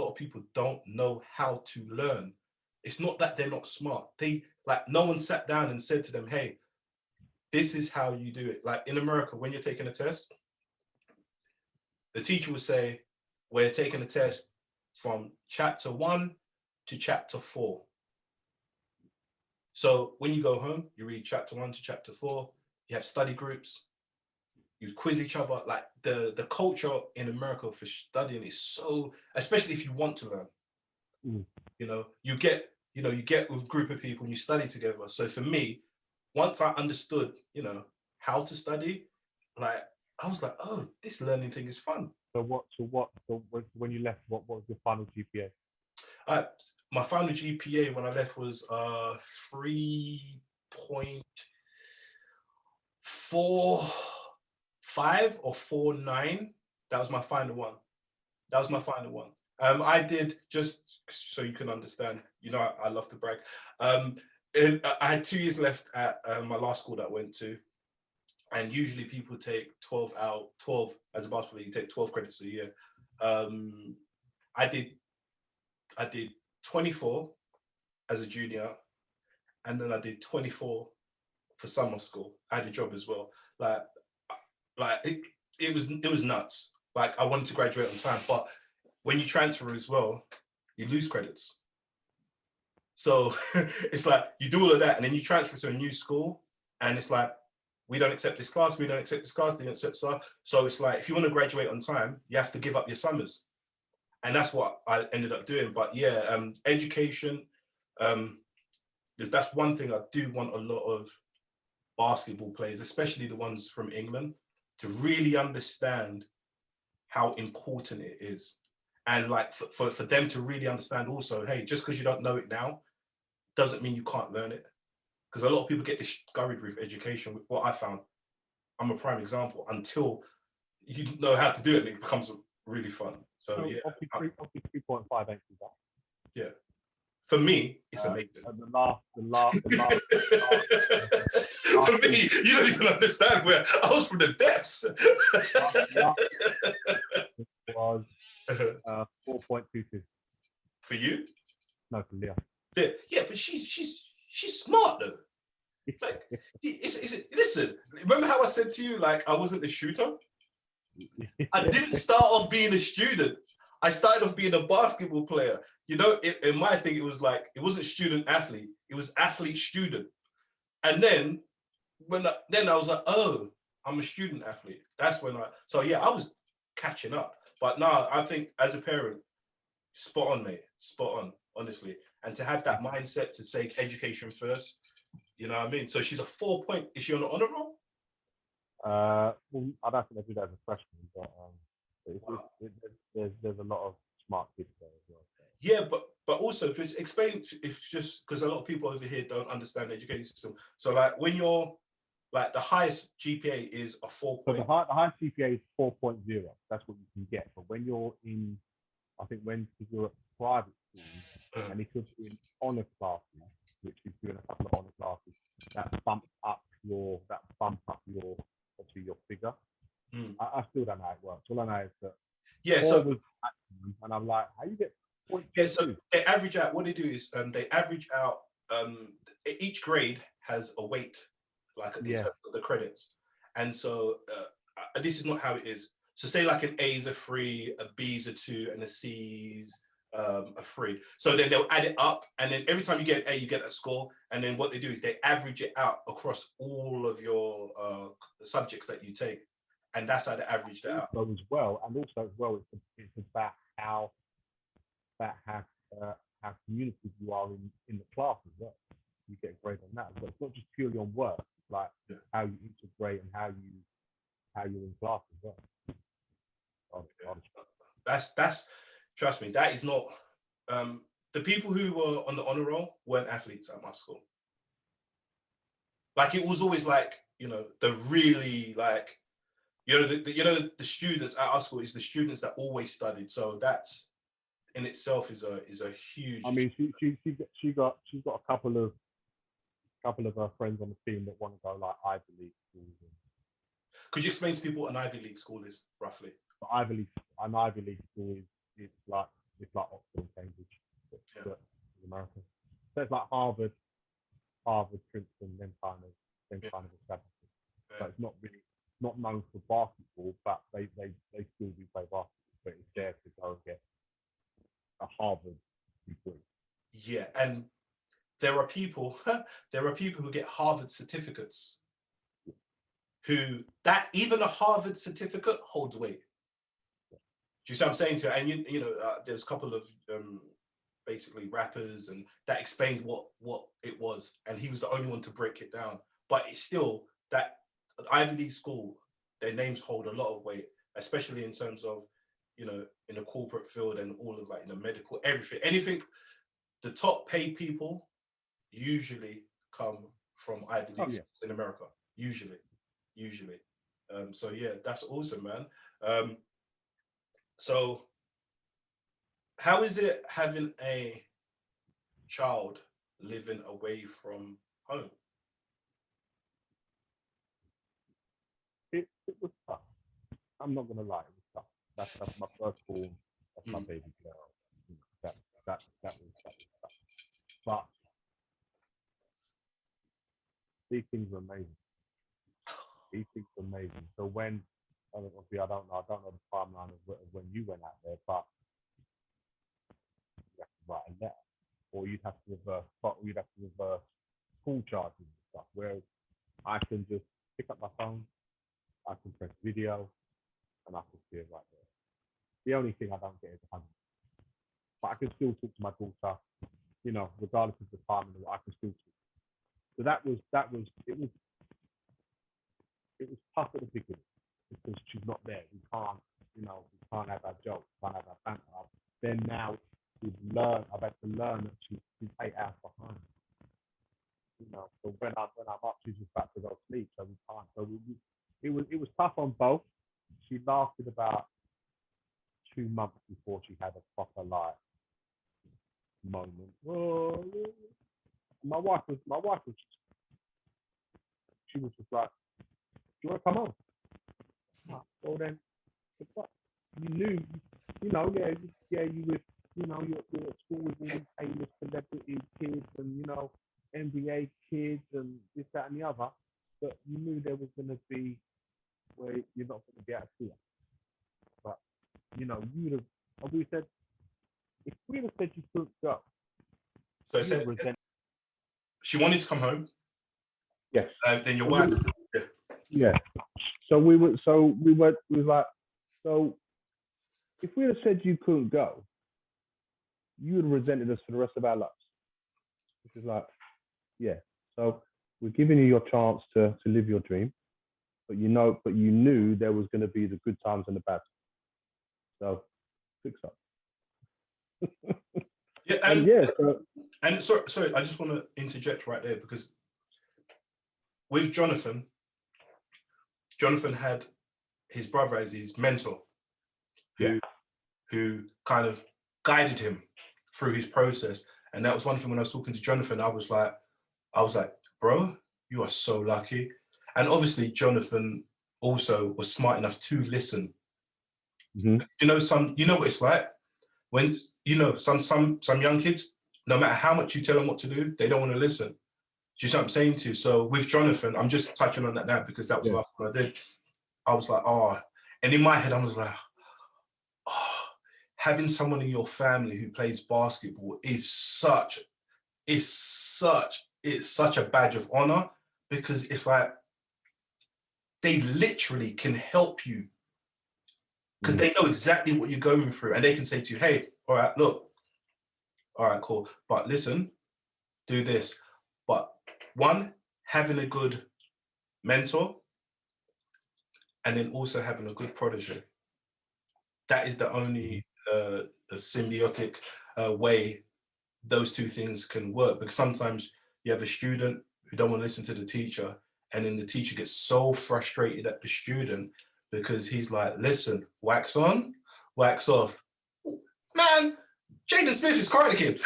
lot of people don't know how to learn. It's not that they're not smart. They like no one sat down and said to them, hey, this is how you do it. Like in America, when you're taking a test, the teacher will say, we're taking a test from chapter 1 to chapter 4. So when you go home, you read chapter 1 to chapter 4, you have study groups, you quiz each other. Like the culture in America for studying is so, especially if you want to learn, you know, you get with a group of people and you study together. So for me, once I understood, you know, how to study, like I was like, oh, this learning thing is fun. So when you left, what was your final GPA? My final GPA when I left was 3.45 or 4.9. That was my final one. I did, just so you can understand, you know, I love to brag. And I had 2 years left at my last school that I went to. And usually people take 12 as a basketball player, you take 12 credits a year. I did 24 as a junior, and then I did 24 for summer school. I had a job as well. Like it was nuts. Like I wanted to graduate on time, but when you transfer as well, you lose credits. So it's like you do all of that, and then you transfer to a new school, and it's like, we don't accept this class, they don't accept this class. So it's like, if you want to graduate on time, you have to give up your summers. And that's what I ended up doing. But yeah, education, that's one thing I do want a lot of basketball players, especially the ones from England, to really understand how important it is. And like for them to really understand also, hey, just because you don't know it now, doesn't mean you can't learn it. Because a lot of people get discouraged with education. What I found, I'm a prime example, until you know how to do it, and it becomes really fun. So yeah, obviously 3.5 ain't too bad. Yeah, for me, it's amazing. The last For me, you don't even understand where I was from the depths. was 4.22. For you? No, for Leah. Yeah, but she's smart though. Like, listen, remember how I said to you, like, I wasn't a shooter? I didn't start off being a student. I started off being a basketball player. You know, in my thing, it was like, it wasn't student athlete, it was athlete student. And then I was like, oh, I'm a student athlete. That's when so yeah, I was catching up. But no, I think as a parent, spot on, mate, spot on, honestly. And to have that mindset to say education first, you know what I mean? So she's a 4 point. Is she on the honor roll? Well, I don't think they do that as a freshman, but there's a lot of smart kids there as well. So. Yeah, but also just explain, if just because a lot of people over here don't understand the education system. So like when you're like the highest GPA is a 4 point. So the highest GPA is 4.0. That's what you can get. But when you're in, I think when you're at private school, and if you're doing honor classes, which is doing a couple of honor classes, that bump up your obviously your figure. I still don't know how it works. All I know is that and I'm like, how you get 0.22? Yeah, so they average out. What they do is they average out. Each grade has a weight, like in terms of the credits, and so this is not how it is. So say like an A is a 3, a B is a 2, and a C is a 3. So then they'll add it up, and then every time you get an A, you get a score. And then what they do is they average it out across all of your subjects that you take, and that's how they average that out. As well, it's about how communicative you are in the class as well. You get a grade on that. But it's not just purely on work. It's like how you integrate and how you're in class as well. That's trust me, that is not the people who were on the honor roll weren't athletes at my school. Like it was always like, you know, the really like, you know, the students at our school is the students that always studied. So that's in itself is a huge. I mean, she's got a couple of her friends on the team that want to go like Ivy League schools. Could you explain to people what an Ivy League school is roughly? An Ivy League school is like So it's like Harvard, Princeton, then kind of established. So it's not really not known for basketball, but they still do play basketball. But it's there to go and get a Harvard degree. Yeah, and there are people who get Harvard certificates who even a Harvard certificate holds weight. Do you see what I'm saying to you? And you know, there's a couple of basically rappers and that explained what it was, and he was the only one to break it down. But it's still that Ivy League school, their names hold a lot of weight, especially in terms of, you know, in the corporate field and all of like, you know, medical, anything. The top paid people usually come from Ivy League schools in America. Usually. So yeah, that's awesome, man. So how is it having a child living away from home? It was tough. I'm not gonna lie, it was tough. That's my firstborn. That's my baby girl. That was tough. But these things were amazing. So when obviously I don't know the timeline of when you went out there, but you have to write a letter, or you'd have to reverse school charges and stuff. Whereas I can just pick up my phone, I can press video, and I can see it right there. The only thing I don't get is a hug, but I can still talk to my daughter, you know, regardless of the time, and I can still talk. So it was tough at the beginning because she's not there. We can't have our jokes, can't have our banter. Then now I've had to learn that she's 8 hours behind. You know, so when I'm up, she's just about to go to sleep, so we can't. So it was tough on both. She lasted about 2 months before she had a proper like moment. Oh, my wife was she was just like, do you want to come home? Well then, you knew, you know, you were, you know, you're at school with all these famous celebrity kids and, you know, NBA kids and this, that, and the other, but you knew there was going to be where you're not going to be able to see it. But, you know, you would have, and we said, if we had said you couldn't go, so said, she wanted to come home. Yes. Then your wife. Yeah. So we were like, so if we had said you couldn't go, you would have resented us for the rest of our lives. Which is like, yeah. So we're giving you your chance to live your dream, but you knew there was going to be the good times and the bad times. So fix up. Yeah, and sorry, I just want to interject right there because with Jonathan had his brother as his mentor, who kind of guided him through his process. And that was one thing when I was talking to Jonathan, I was like, bro, you are so lucky. And obviously Jonathan also was smart enough to listen. Mm-hmm. You know what it's like when, you know, some young kids, no matter how much you tell them what to do, they don't want to listen. Do you see what I'm saying to you? So with Jonathan, I'm just touching on that now because that was the last one I did. I was like, oh, and in my head, I was like, oh, having someone in your family who plays basketball is such a badge of honor because it's like, they literally can help you because they know exactly what you're going through and they can say to you, hey, all right, look, all right, cool. But listen, do this. But one, having a good mentor and then also having a good protege. That is the only a symbiotic way those two things can work, because sometimes you have a student who don't want to listen to the teacher, and then the teacher gets so frustrated at the student because he's like, listen, wax on, wax off. Man, Jaden Smith is Karate Kid.